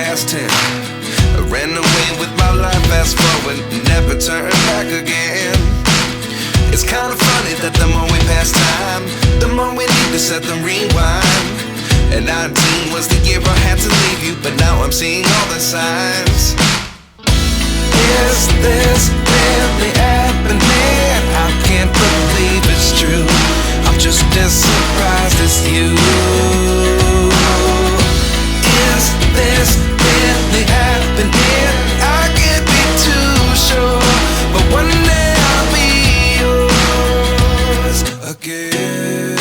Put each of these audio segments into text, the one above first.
last 10. I ran away with my life, fast forward, never turn back again. It's kinda funny that the more we pass time, the more we need to set the rewind. And 19 was the year I had to leave you, but now I'm seeing all the signs. Is this really happening? I can't believe it's true. I'm just as surprised as you. Is this really happening? I can't be too sure, but one day I'll be yours again.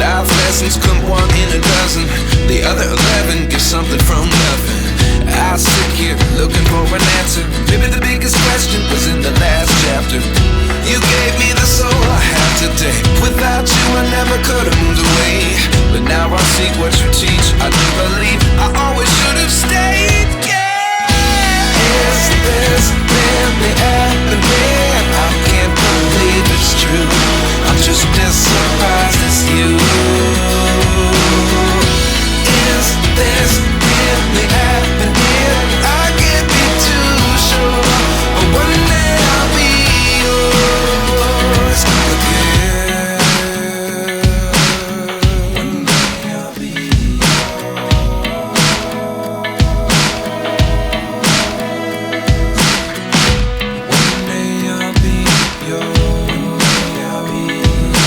Life lessons come one in a dozen. The other 11 get something from nothing. I sit here looking for an answer. Maybe the biggest question was in the last chapter. You gave me the soul I have today. Without you I never could have moved away. But now I see what you teach. I do believe I always should have stayed. Yeah. Is this really happening? I can't believe it's true. I'm just as surprised as you. Is this really happening? I can't be too sure, but one day I'll be yours again. One day I'll be yours. One day I'll be yours. I'll be yours.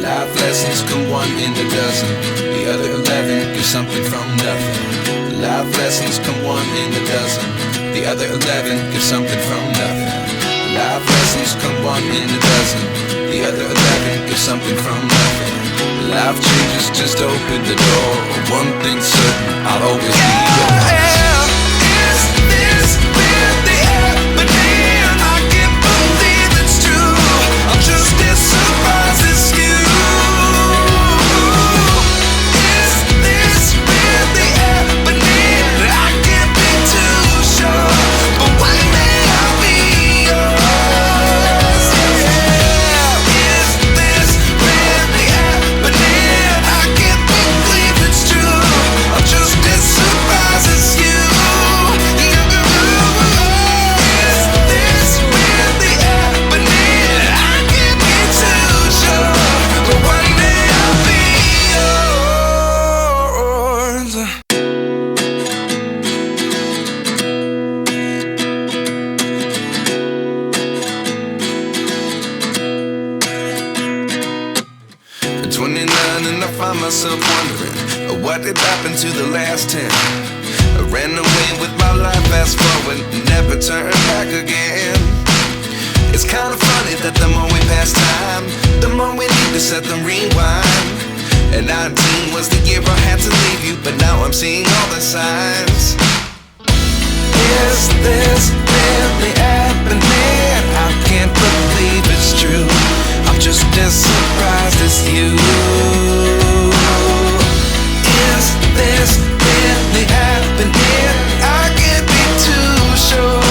Life lessons come one in a dozen. The other 11 get something from nothing. Life lessons come one in a dozen. The other 11 get something from nothing. Life lessons come one in a dozen. The other 11 get something from nothing. Life changes just open the door. One thing's certain, I'll always be yours. Is this really happening? I can't believe it's true. I'm just as surprised as you. Is this really happening? I can't be too sure, but one day I'll be yours. Yeah. Is this really happening? I can't believe it's true. I'm just as surprised as you. Is this really happening? I can't be too sure, but one day I'll be yours. At 29 and I find myself wondering, what did happen to the last 10? I ran away with my life, fast forward, never turn back again. It's kinda funny that the more we pass time, the more we need to set the rewind. And 19 was the year I had to leave you, but now I'm seeing all the signs. Is this really happening? I can't believe it's true. I'm just as surprised as you. Is this really happening? I can't be too sure,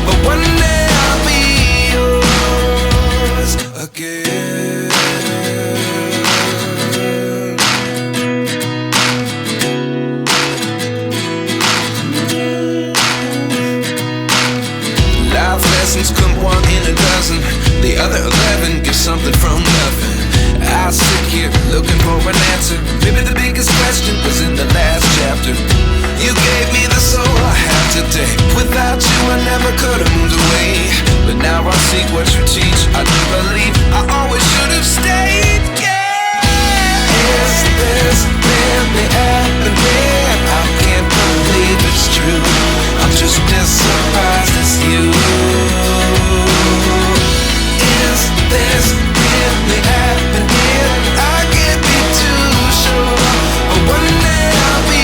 but one day I'll be yours again. Life lessons come one in a dozen. The other 11 get something from nothing. I sit here looking for an answer. Maybe the biggest question was in the last chapter. You gave me the soul I have today. Without you I never could have moved away. But now I see what you teach. I do believe I always should have stayed. Yeah. Is this really happening? I can't believe it's true. I'm just as surprised as you. Is this really happening? I can't be too sure, but one day I'll be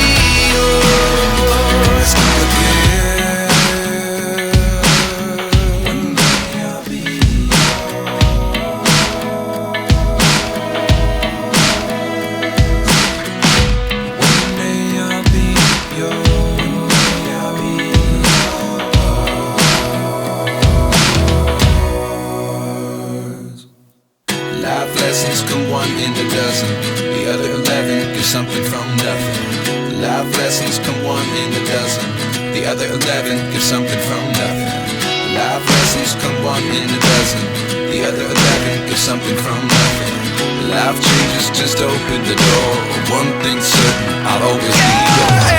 yours again. One day I'll be yours. in a dozen. The other 11 give something from nothing. Life lessons come one in a dozen. The other 11 give something from nothing. Life changes, just open the door. One thing's certain, I'll always be yours.